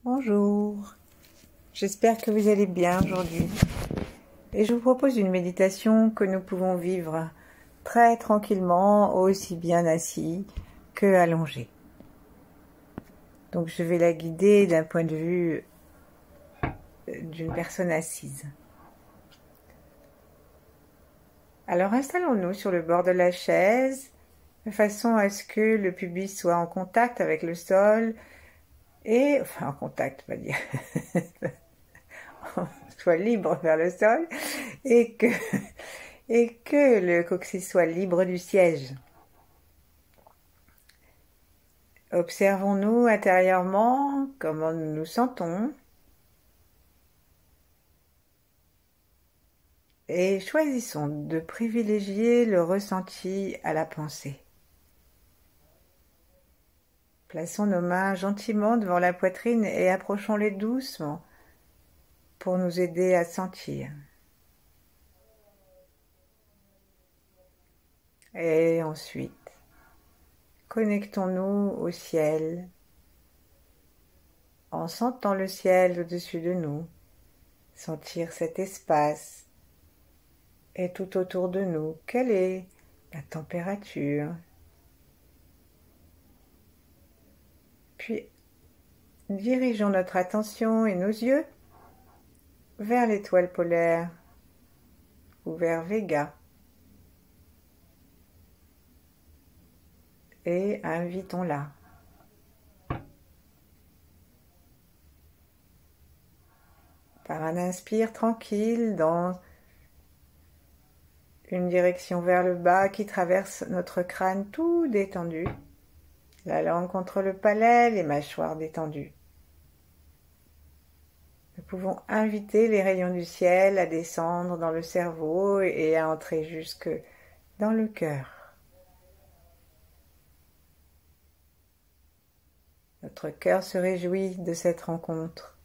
Bonjour, j'espère que vous allez bien aujourd'hui et je vous propose une méditation que nous pouvons vivre très tranquillement, aussi bien assis que allongé. Donc je vais la guider d'un point de vue d'une personne assise. Alors installons-nous sur le bord de la chaise de façon à ce que le pubis soit en contact avec le sol et, enfin en contact, on va dire, soit libre vers le sol et que le coccyx soit libre du siège. Observons-nous intérieurement comment nous nous sentons et choisissons de privilégier le ressenti à la pensée. Plaçons nos mains gentiment devant la poitrine et approchons-les doucement pour nous aider à sentir. Et ensuite, connectons-nous au ciel en sentant le ciel au-dessus de nous, sentir cet espace et tout autour de nous. Quelle est la température? Puis, dirigeons notre attention et nos yeux vers l'étoile polaire ou vers Vega et invitons-la. Par un inspire tranquille dans une direction vers le bas qui traverse notre crâne tout détendu, la langue contre le palais, les mâchoires détendues. Nous pouvons inviter les rayons du ciel à descendre dans le cerveau et à entrer jusque dans le cœur. Notre cœur se réjouit de cette rencontre.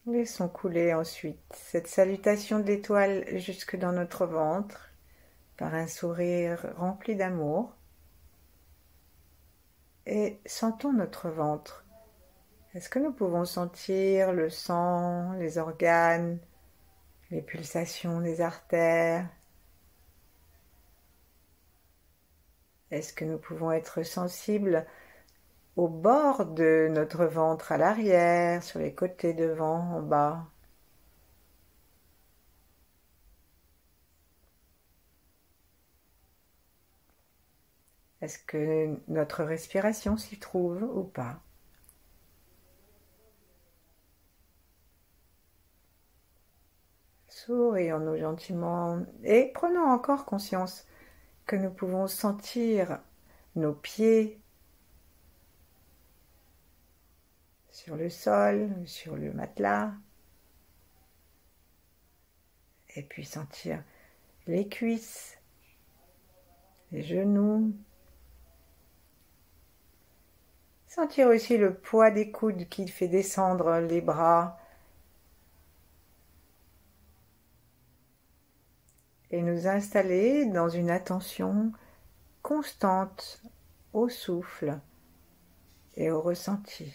Laissons couler ensuite cette salutation de l'étoile jusque dans notre ventre par un sourire rempli d'amour. Et sentons notre ventre. Est-ce que nous pouvons sentir le sang, les organes, les pulsations des artères? Est-ce que nous pouvons être sensibles au bord de notre ventre, à l'arrière, sur les côtés, devant, en bas? Est-ce que notre respiration s'y trouve ou pas? Sourions-nous gentiment et prenons encore conscience que nous pouvons sentir nos pieds sur le sol, sur le matelas, et puis sentir les cuisses, les genoux, sentir aussi le poids des coudes qui fait descendre les bras et nous installer dans une attention constante au souffle et au ressenti.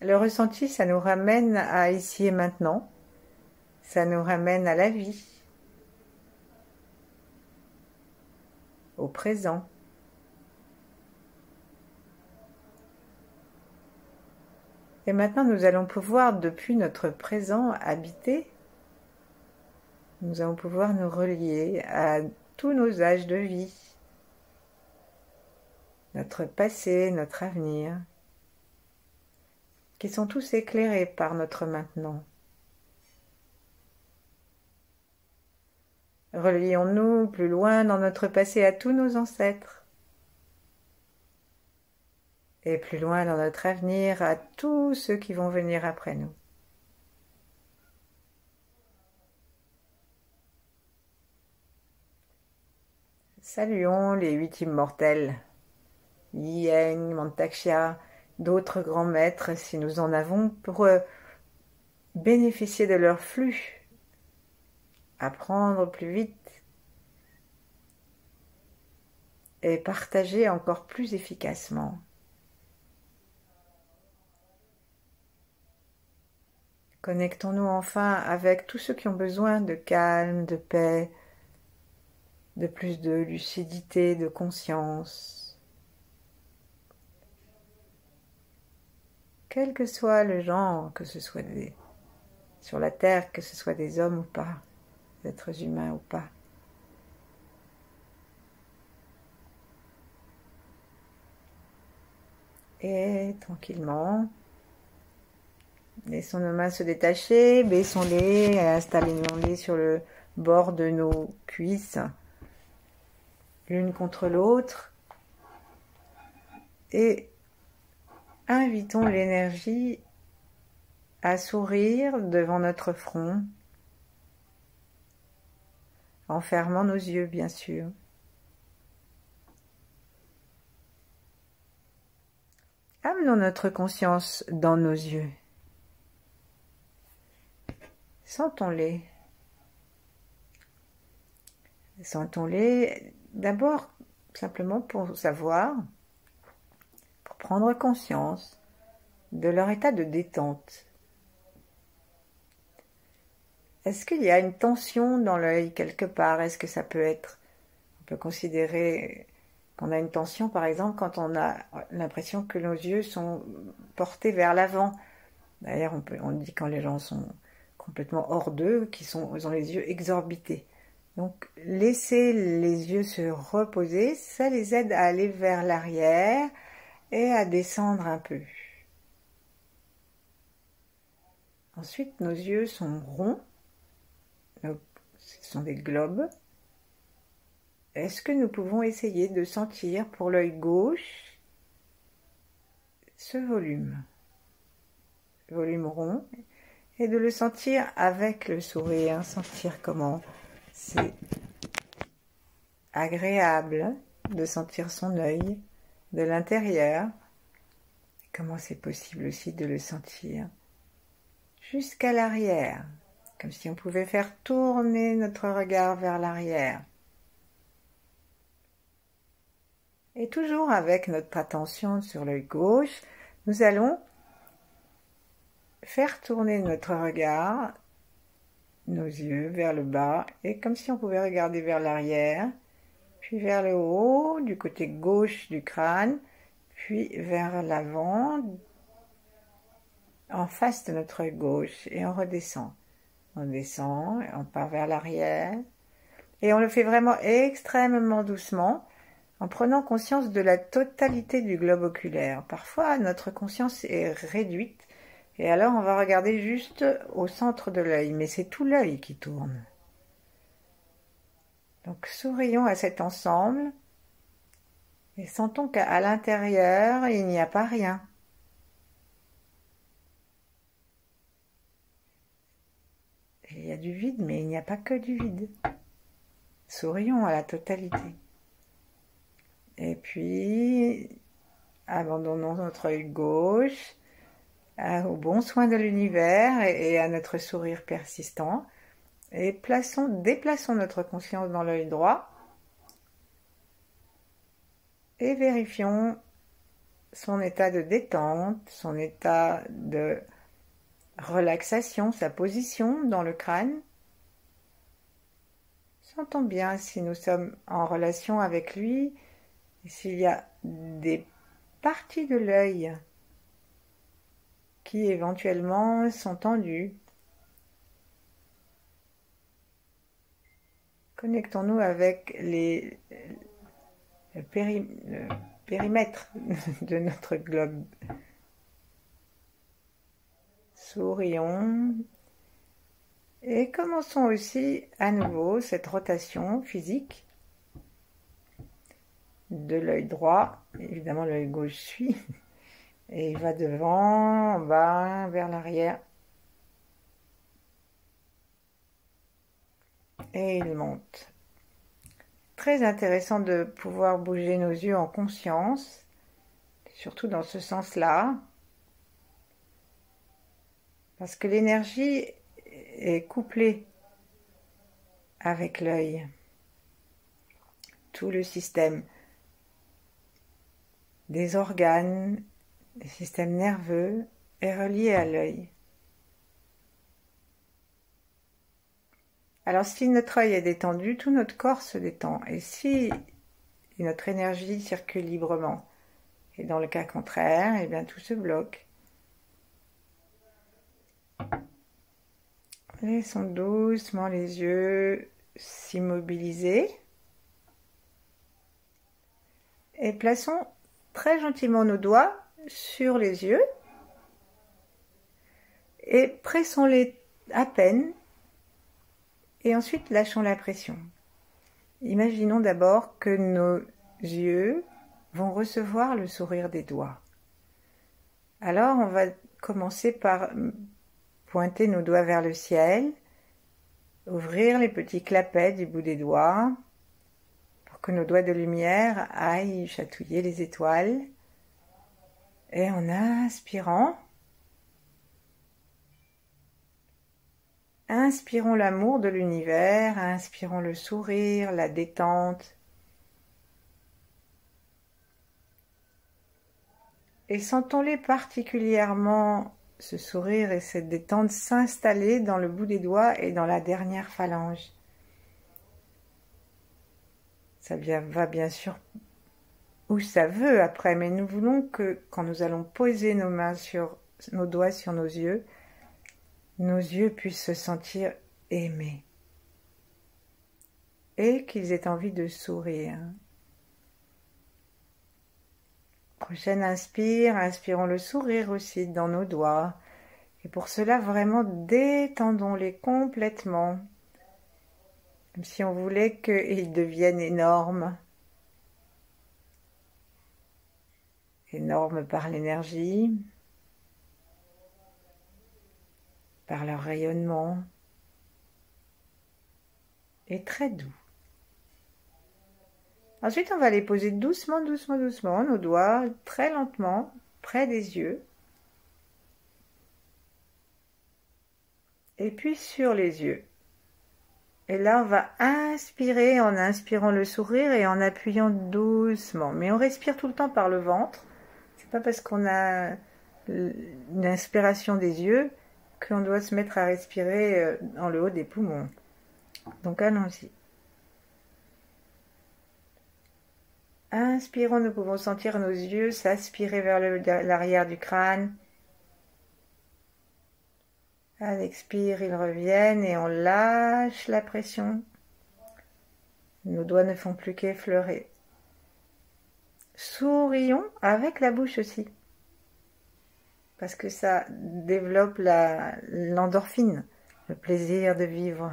Le ressenti, ça nous ramène à ici et maintenant, ça nous ramène à la vie, au présent. Et maintenant, nous allons pouvoir, depuis notre présent, habiter. Nous allons pouvoir nous relier à tous nos âges de vie, notre passé, notre avenir, qui sont tous éclairés par notre maintenant. Relions-nous plus loin dans notre passé à tous nos ancêtres et plus loin dans notre avenir à tous ceux qui vont venir après nous. Saluons les 8 immortels, Yin, Mantakshya, d'autres grands maîtres si nous en avons, pour bénéficier de leur flux, apprendre plus vite est partagé encore plus efficacement. Connectons-nous enfin avec tous ceux qui ont besoin de calme, de paix, de plus de lucidité, de conscience. Quel que soit le genre, que ce soit sur la terre, que ce soit des hommes ou pas, des êtres humains ou pas. Et tranquillement, laissons nos mains se détacher, baissons-les, installons-les sur le bord de nos cuisses, l'une contre l'autre, et invitons l'énergie à sourire devant notre front, en fermant nos yeux, bien sûr. Amenons notre conscience dans nos yeux. Sentons-les. Sentons-les d'abord simplement pour savoir, pour prendre conscience de leur état de détente. Est-ce qu'il y a une tension dans l'œil quelque part? Est-ce que ça peut être, on peut considérer qu'on a une tension par exemple quand on a l'impression que nos yeux sont portés vers l'avant. D'ailleurs on dit quand les gens sont complètement hors d'eux, ils ont les yeux exorbités. Donc laisser les yeux se reposer, ça les aide à aller vers l'arrière et à descendre un peu. Ensuite nos yeux sont ronds, ce sont des globes. Est-ce que nous pouvons essayer de sentir pour l'œil gauche ce volume rond, et de le sentir avec le sourire, sentir comment c'est agréable de sentir son œil de l'intérieur, comment c'est possible aussi de le sentir jusqu'à l'arrière, comme si on pouvait faire tourner notre regard vers l'arrière. Et toujours avec notre attention sur l'œil gauche, nous allons faire tourner notre regard, nos yeux vers le bas, et comme si on pouvait regarder vers l'arrière, puis vers le haut, du côté gauche du crâne, puis vers l'avant, en face de notre œil gauche, et on redescend. On descend, on part vers l'arrière, et on le fait vraiment extrêmement doucement, en prenant conscience de la totalité du globe oculaire. Parfois, notre conscience est réduite, et alors on va regarder juste au centre de l'œil, mais c'est tout l'œil qui tourne. Donc sourions à cet ensemble, et sentons qu'à l'intérieur, il n'y a pas rien. Il y a du vide, mais il n'y a pas que du vide. Sourions à la totalité. Et puis, abandonnons notre œil gauche au bon soin de l'univers et à notre sourire persistant. Et déplaçons notre conscience dans l'œil droit et vérifions son état de détente, son état de relaxation, sa position dans le crâne. Sentons bien si nous sommes en relation avec lui, et s'il y a des parties de l'œil qui éventuellement sont tendues. Connectons-nous avec le périmètre de notre globe. Sourions et commençons aussi à nouveau cette rotation physique de l'œil droit. Évidemment l'œil gauche suit et il va devant, en bas, vers l'arrière et il monte. Très intéressant de pouvoir bouger nos yeux en conscience, surtout dans ce sens-là, parce que l'énergie est couplée avec l'œil. Tout le système des organes, du système nerveux est relié à l'œil. Alors si notre œil est détendu, tout notre corps se détend. Et si notre énergie circule librement, et dans le cas contraire, eh bien tout se bloque. Laissons doucement les yeux s'immobiliser. Et plaçons très gentiment nos doigts sur les yeux. Et pressons-les à peine. Et ensuite lâchons la pression. Imaginons d'abord que nos yeux vont recevoir le sourire des doigts. Alors on va commencer par pointer nos doigts vers le ciel, ouvrir les petits clapets du bout des doigts pour que nos doigts de lumière aillent chatouiller les étoiles. Et en inspirant, inspirons l'amour de l'univers, inspirons le sourire, la détente. Et sentons-les particulièrement, ce sourire et cette détente, s'installer dans le bout des doigts et dans la dernière phalange. Ça va bien sûr où ça veut après, mais nous voulons que quand nous allons poser nos doigts sur nos yeux puissent se sentir aimés et qu'ils aient envie de sourire. Prochaine inspire, inspirons le sourire aussi dans nos doigts. Et pour cela, vraiment détendons-les complètement. Comme si on voulait qu'ils deviennent énormes. Énormes par l'énergie, par leur rayonnement. Et très doux. Ensuite, on va les poser doucement, doucement, doucement, nos doigts, très lentement, près des yeux. Et puis sur les yeux. Et là, on va inspirer en inspirant le sourire et en appuyant doucement. Mais on respire tout le temps par le ventre. C'est pas parce qu'on a une inspiration des yeux qu'on doit se mettre à respirer dans le haut des poumons. Donc allons-y. Inspirons, nous pouvons sentir nos yeux s'aspirer vers l'arrière du crâne. À l'expire, ils reviennent et on lâche la pression. Nos doigts ne font plus qu'effleurer. Sourions avec la bouche aussi. Parce que ça développe l'endorphine, le plaisir de vivre.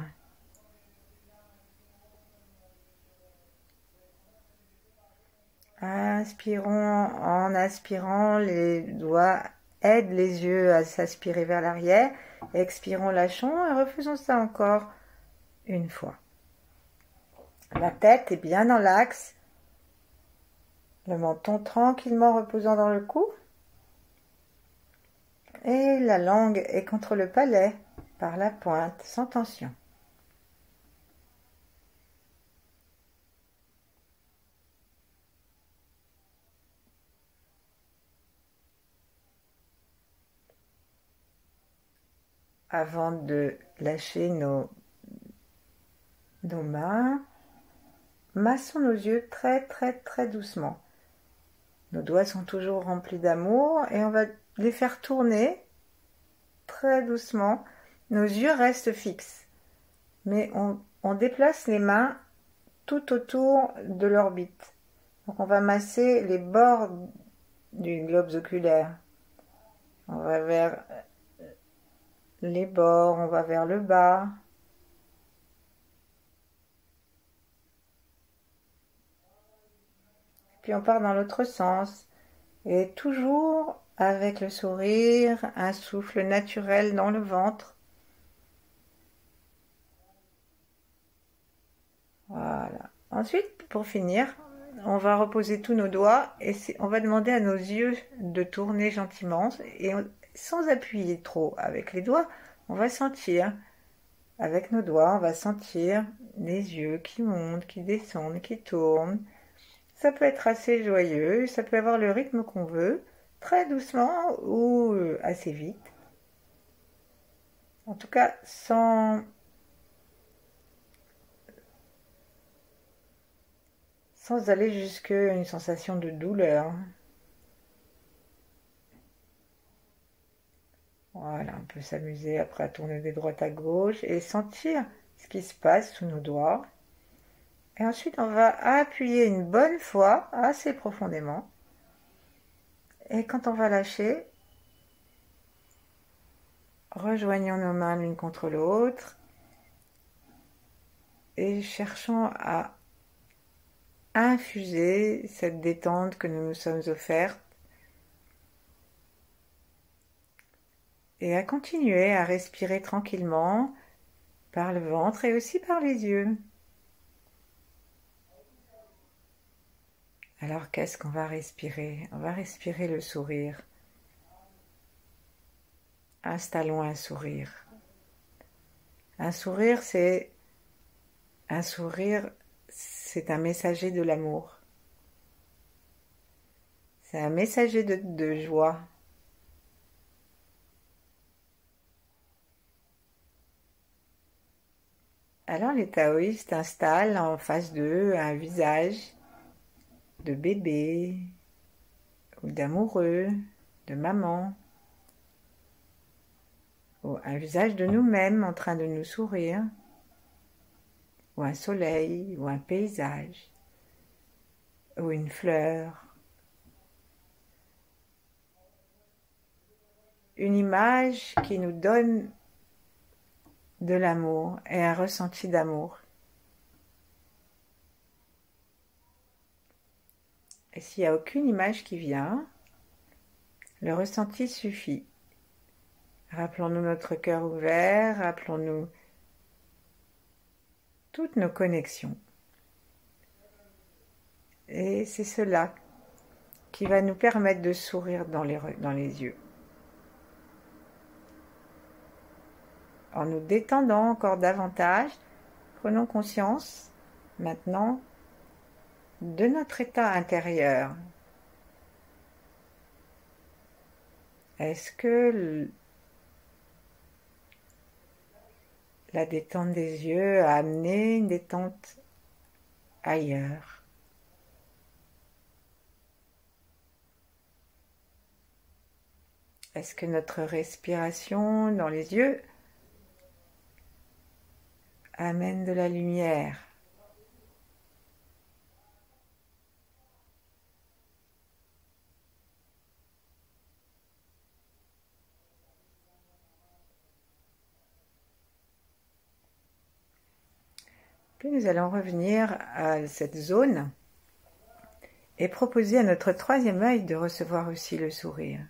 Inspirons, en aspirant, les doigts aident les yeux à s'aspirer vers l'arrière. Expirons, lâchons et refaisons ça encore une fois. La tête est bien dans l'axe. Le menton tranquillement reposant dans le cou. Et la langue est contre le palais par la pointe, sans tension. Avant de lâcher nos mains, massons nos yeux très très très doucement. Nos doigts sont toujours remplis d'amour et on va les faire tourner très doucement. Nos yeux restent fixes, mais on déplace les mains tout autour de l'orbite. Donc on va masser les bords du globe oculaire. On va vers les bords, on va vers le bas. Puis on part dans l'autre sens. Et toujours avec le sourire, un souffle naturel dans le ventre. Voilà. Ensuite, pour finir, on va reposer tous nos doigts et on va demander à nos yeux de tourner gentiment et sans appuyer trop avec les doigts, on va sentir, avec nos doigts, on va sentir les yeux qui montent, qui descendent, qui tournent. Ça peut être assez joyeux, ça peut avoir le rythme qu'on veut, très doucement ou assez vite. En tout cas, sans aller jusqu'à une sensation de douleur. Voilà, on peut s'amuser après à tourner de droite à gauche et sentir ce qui se passe sous nos doigts. Et ensuite, on va appuyer une bonne fois, assez profondément. Et quand on va lâcher, rejoignons nos mains l'une contre l'autre et cherchons à infuser cette détente que nous nous sommes offertes et à continuer à respirer tranquillement par le ventre et aussi par les yeux. Alors qu'est-ce qu'on va respirer? On va respirer le sourire. Installons un sourire. Un sourire, c'est un messager de l'amour. C'est un messager de joie. Alors les taoïstes installent en face d'eux un visage de bébé ou d'amoureux, de maman, ou un visage de nous-mêmes en train de nous sourire, ou un soleil, ou un paysage, ou une fleur. Une image qui nous donne de l'amour et un ressenti d'amour. Et s'il n'y a aucune image qui vient, le ressenti suffit. Rappelons-nous notre cœur ouvert, rappelons-nous toutes nos connexions. Et c'est cela qui va nous permettre de sourire dans les yeux. En nous détendant encore davantage, prenons conscience maintenant de notre état intérieur. Est-ce que la détente des yeux a amené une détente ailleurs? Est-ce que notre respiration dans les yeux amène de la lumière? Puis nous allons revenir à cette zone et proposer à notre troisième œil de recevoir aussi le sourire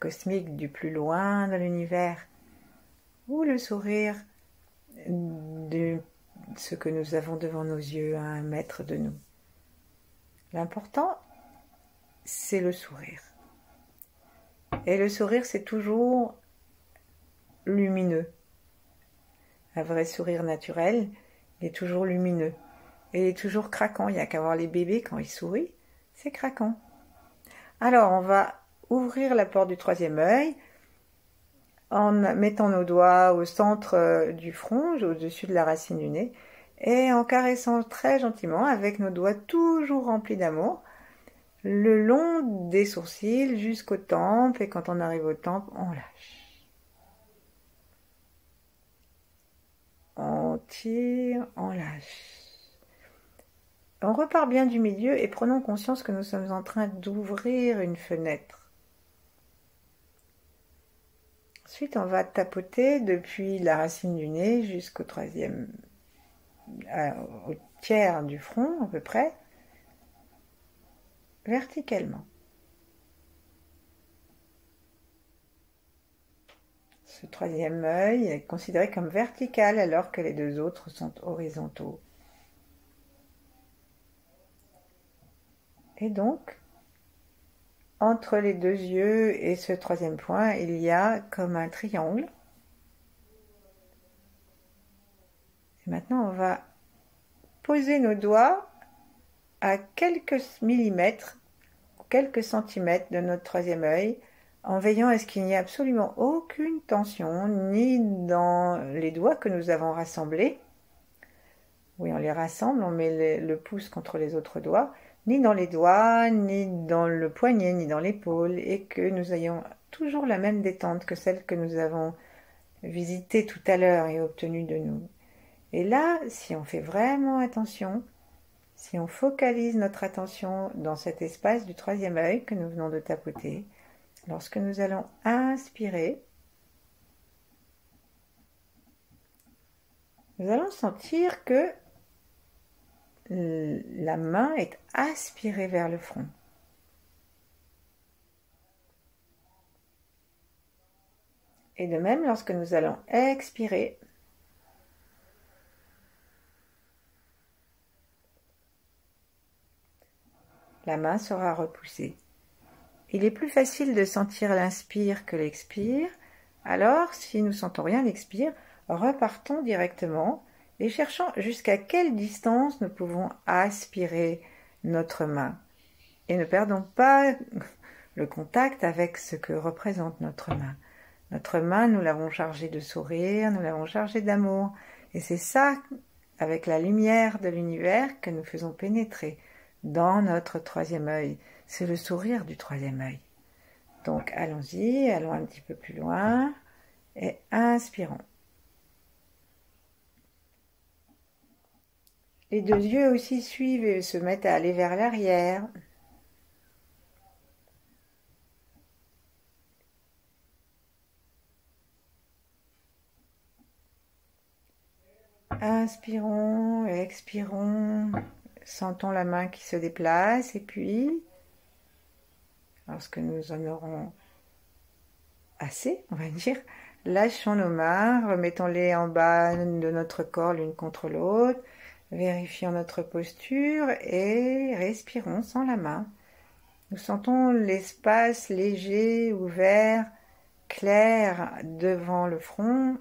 cosmique du plus loin dans l'univers, ou le sourire de ce que nous avons devant nos yeux à 1 mètre de nous. L'important, c'est le sourire. Et le sourire, c'est toujours lumineux. Un vrai sourire naturel, il est toujours lumineux. Et il est toujours craquant. Il n'y a qu'à voir les bébés quand ils sourient, c'est craquant. Alors, on va ouvrir la porte du troisième œil en mettant nos doigts au centre du front, au-dessus de la racine du nez, et en caressant très gentiment avec nos doigts toujours remplis d'amour, le long des sourcils jusqu'aux tempes, et quand on arrive aux tempes, on lâche. On tire, on lâche. On repart bien du milieu et prenons conscience que nous sommes en train d'ouvrir une fenêtre. Ensuite, on va tapoter depuis la racine du nez jusqu'au au tiers du front à peu près, verticalement. Ce troisième œil est considéré comme vertical alors que les deux autres sont horizontaux. Et donc, entre les deux yeux et ce troisième point, il y a comme un triangle. Et maintenant, on va poser nos doigts à quelques millimètres, quelques centimètres de notre troisième œil, en veillant à ce qu'il n'y ait absolument aucune tension, ni dans les doigts que nous avons rassemblés. Oui, on les rassemble, on met le pouce contre les autres doigts, ni dans les doigts, ni dans le poignet, ni dans l'épaule, et que nous ayons toujours la même détente que celle que nous avons visitée tout à l'heure et obtenue de nous. Et là, si on fait vraiment attention, si on focalise notre attention dans cet espace du troisième œil que nous venons de tapoter, lorsque nous allons inspirer, nous allons sentir que la main est aspirée vers le front. Et de même, lorsque nous allons expirer, la main sera repoussée. Il est plus facile de sentir l'inspire que l'expire. Alors, si nous ne sentons rien l'expire, repartons directement et cherchons jusqu'à quelle distance nous pouvons aspirer notre main. Et ne perdons pas le contact avec ce que représente notre main. Notre main, nous l'avons chargée de sourire, nous l'avons chargée d'amour. Et c'est ça, avec la lumière de l'univers, que nous faisons pénétrer dans notre troisième œil. C'est le sourire du troisième œil. Donc allons-y, allons un petit peu plus loin et inspirons. Les deux yeux aussi suivent et se mettent à aller vers l'arrière. Inspirons et expirons. Sentons la main qui se déplace et puis, lorsque nous en aurons assez, on va dire, lâchons nos mains, remettons-les en bas de notre corps l'une contre l'autre, vérifions notre posture et respirons sans la main. Nous sentons l'espace léger, ouvert, clair devant le front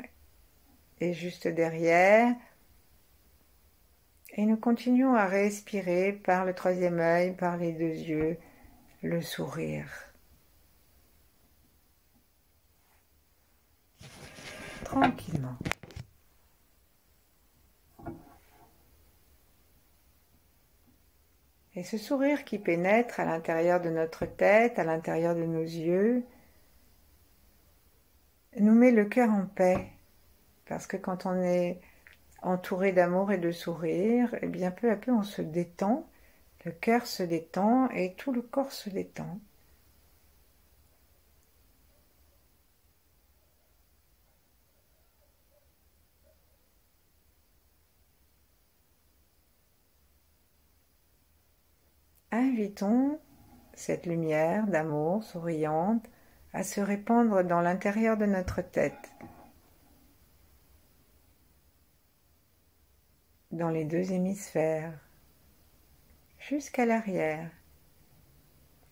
et juste derrière. Et nous continuons à respirer par le troisième œil, par les deux yeux, le sourire. Tranquillement. Et ce sourire qui pénètre à l'intérieur de notre tête, à l'intérieur de nos yeux, nous met le cœur en paix. Parce que quand on est entouré d'amour et de sourire, et bien peu à peu on se détend, le cœur se détend et tout le corps se détend. Invitons cette lumière d'amour souriante à se répandre dans l'intérieur de notre tête, dans les deux hémisphères, jusqu'à l'arrière,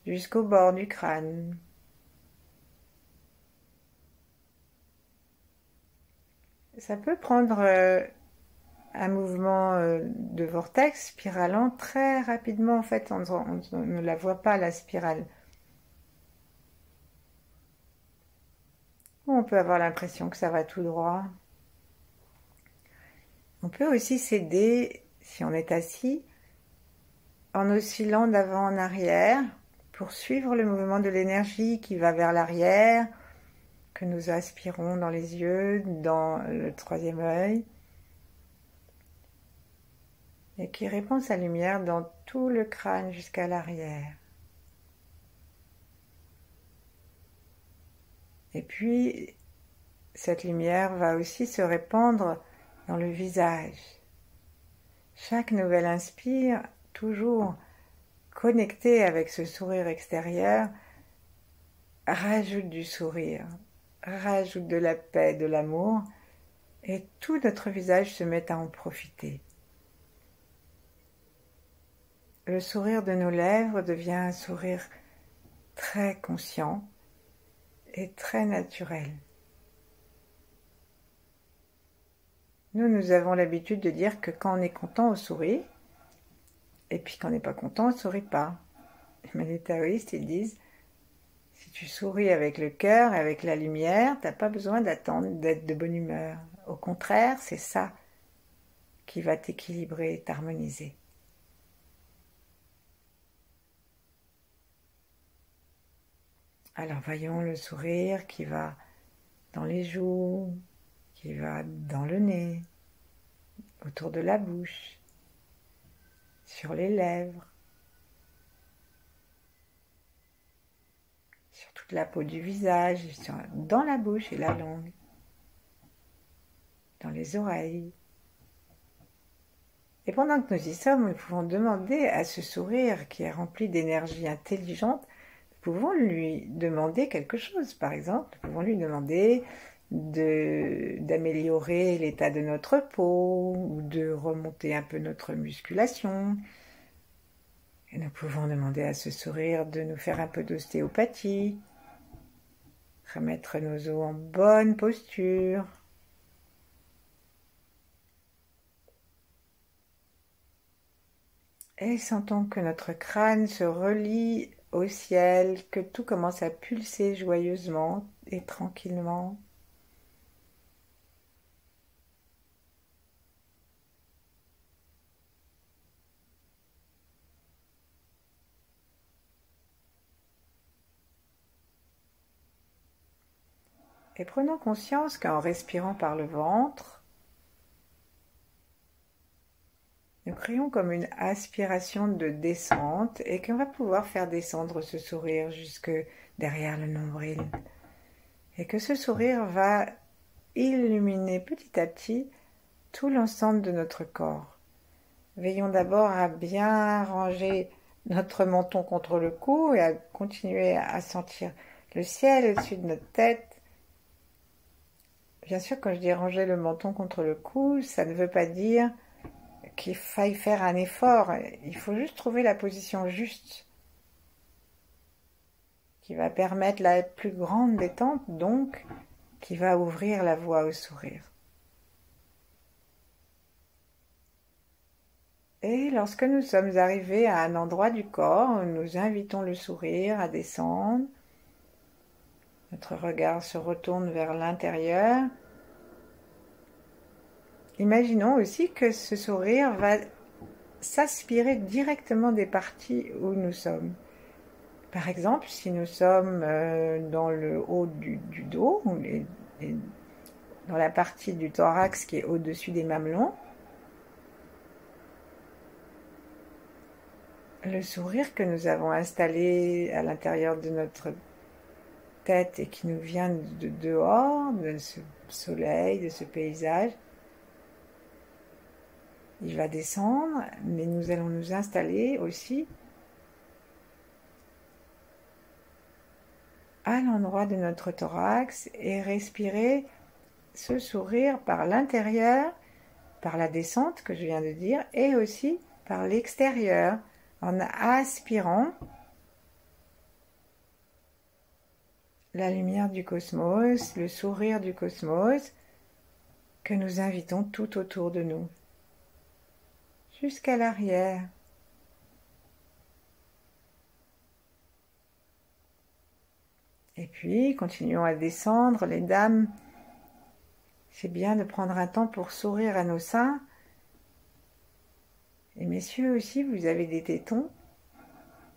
jusqu'au bord du crâne. Ça peut prendre un mouvement de vortex spiralant très rapidement. En fait, on ne la voit pas, la spirale. On peut avoir l'impression que ça va tout droit. On peut aussi s'aider, si on est assis, en oscillant d'avant en arrière pour suivre le mouvement de l'énergie qui va vers l'arrière, que nous aspirons dans les yeux, dans le troisième œil, et qui répand sa lumière dans tout le crâne jusqu'à l'arrière. Et puis, cette lumière va aussi se répandre dans le visage. Chaque nouvelle inspire, toujours connectée avec ce sourire extérieur, rajoute du sourire, rajoute de la paix, de l'amour, et tout notre visage se met à en profiter. Le sourire de nos lèvres devient un sourire très conscient et très naturel. Nous avons l'habitude de dire que quand on est content, on sourit. Et puis quand on n'est pas content, on ne sourit pas. Mais les taoïstes, ils disent, si tu souris avec le cœur et avec la lumière, tu n'as pas besoin d'attendre d'être de bonne humeur. Au contraire, c'est ça qui va t'équilibrer, t'harmoniser. Alors voyons le sourire qui va dans les joues, qui va dans le nez, autour de la bouche, sur les lèvres, sur toute la peau du visage, dans la bouche et la langue, dans les oreilles. Et pendant que nous y sommes, nous pouvons demander à ce sourire qui est rempli d'énergie intelligente, nous pouvons lui demander quelque chose. Par exemple, nous pouvons lui demander d'améliorer l'état de notre peau ou de remonter un peu notre musculation. Et nous pouvons demander à ce sourire de nous faire un peu d'ostéopathie, remettre nos os en bonne posture. Et sentons que notre crâne se relie au ciel, que tout commence à pulser joyeusement et tranquillement. Et prenons conscience qu'en respirant par le ventre, nous créons comme une aspiration de descente et qu'on va pouvoir faire descendre ce sourire jusque derrière le nombril. Et que ce sourire va illuminer petit à petit tout l'ensemble de notre corps. Veillons d'abord à bien ranger notre menton contre le cou et à continuer à sentir le ciel au-dessus de notre tête. Bien sûr, quand je dis ranger le menton contre le cou, ça ne veut pas dire qu'il faille faire un effort. Il faut juste trouver la position juste qui va permettre la plus grande détente, donc qui va ouvrir la voie au sourire. Et lorsque nous sommes arrivés à un endroit du corps, nous invitons le sourire à descendre. Notre regard se retourne vers l'intérieur. Imaginons aussi que ce sourire va s'aspirer directement des parties où nous sommes. Par exemple, si nous sommes dans le haut du dos, dans la partie du thorax qui est au-dessus des mamelons, le sourire que nous avons installé à l'intérieur de notre tête et qui nous vient de dehors, de ce soleil, de ce paysage, il va descendre, mais nous allons nous installer aussi à l'endroit de notre thorax et respirer ce sourire par l'intérieur, par la descente que je viens de dire, et aussi par l'extérieur, en aspirant la lumière du cosmos, le sourire du cosmos que nous invitons tout autour de nous, jusqu'à l'arrière. Et puis, continuons à descendre. Les dames, c'est bien de prendre un temps pour sourire à nos seins. Et messieurs aussi, vous avez des tétons.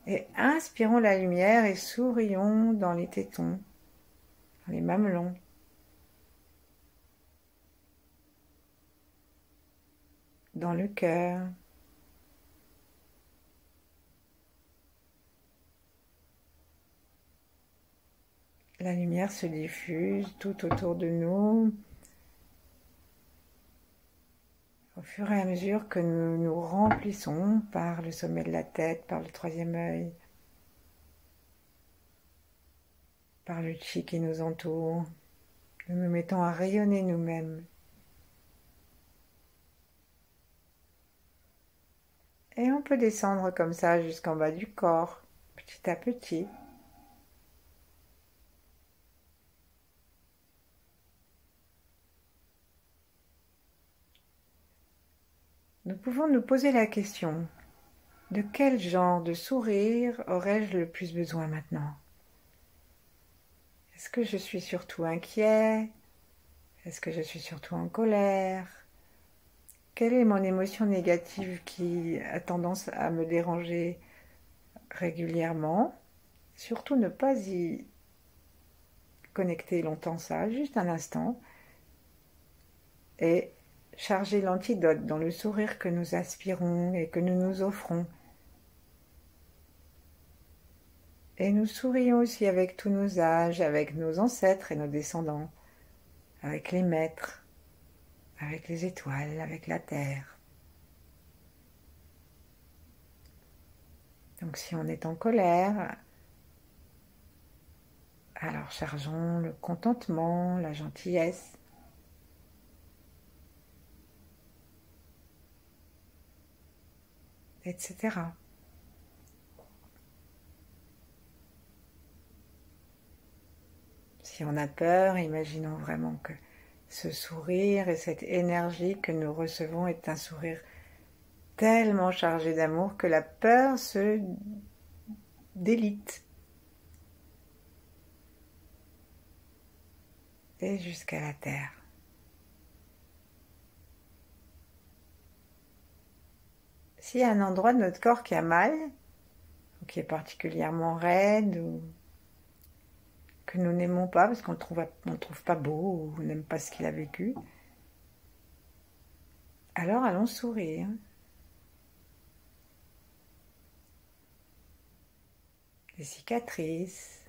Et inspirons la lumière et sourions dans les tétons, dans les mamelons. Dans le cœur. La lumière se diffuse tout autour de nous. Au fur et à mesure que nous nous remplissons par le sommet de la tête, par le troisième œil, par le chi qui nous entoure, nous nous mettons à rayonner nous-mêmes. Et on peut descendre comme ça jusqu'en bas du corps, petit à petit. Nous pouvons nous poser la question, De quel genre de sourire aurais-je le plus besoin maintenant? Est-ce que je suis surtout inquiet? Est-ce que je suis surtout en colère? Quelle est mon émotion négative qui a tendance à me déranger régulièrement? Surtout ne pas y connecter longtemps ça, juste un instant, et charger l'antidote dans le sourire que nous aspirons et que nous nous offrons. Et nous sourions aussi avec tous nos âges, avec nos ancêtres et nos descendants, avec les maîtres, avec les étoiles, avec la terre. Donc si on est en colère, alors chargeons le contentement, la gentillesse. Etc. Si on a peur, imaginons vraiment que ce sourire et cette énergie que nous recevons est un sourire tellement chargé d'amour que la peur se délite. Et jusqu'à la terre. S'il y a un endroit de notre corps qui a mal, ou qui est particulièrement raide, ou que nous n'aimons pas parce qu'on ne le trouve pas beau, ou on n'aime pas ce qu'il a vécu, alors allons sourire. Les cicatrices.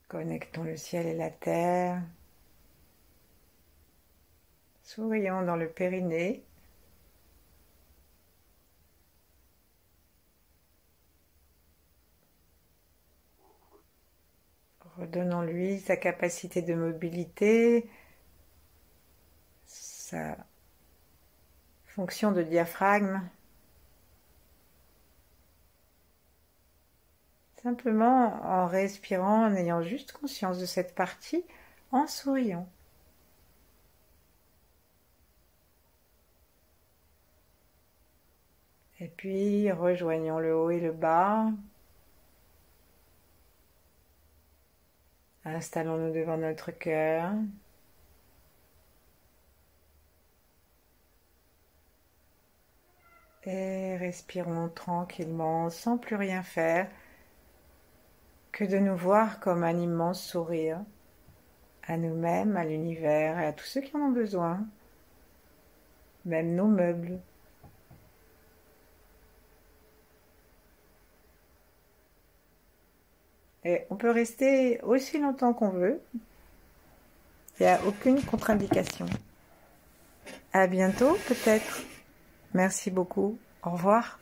Connectons le ciel et la terre. Sourions dans le périnée. Redonnons-lui sa capacité de mobilité, sa fonction de diaphragme. Simplement en respirant, en ayant juste conscience de cette partie, en souriant. Et puis rejoignons le haut et le bas. Installons-nous devant notre cœur. Et respirons tranquillement, sans plus rien faire, que de nous voir comme un immense sourire, à nous-mêmes, à l'univers et à tous ceux qui en ont besoin, même nos meubles. Et on peut rester aussi longtemps qu'on veut, il n'y a aucune contre-indication. À bientôt peut-être. Merci beaucoup. Au revoir.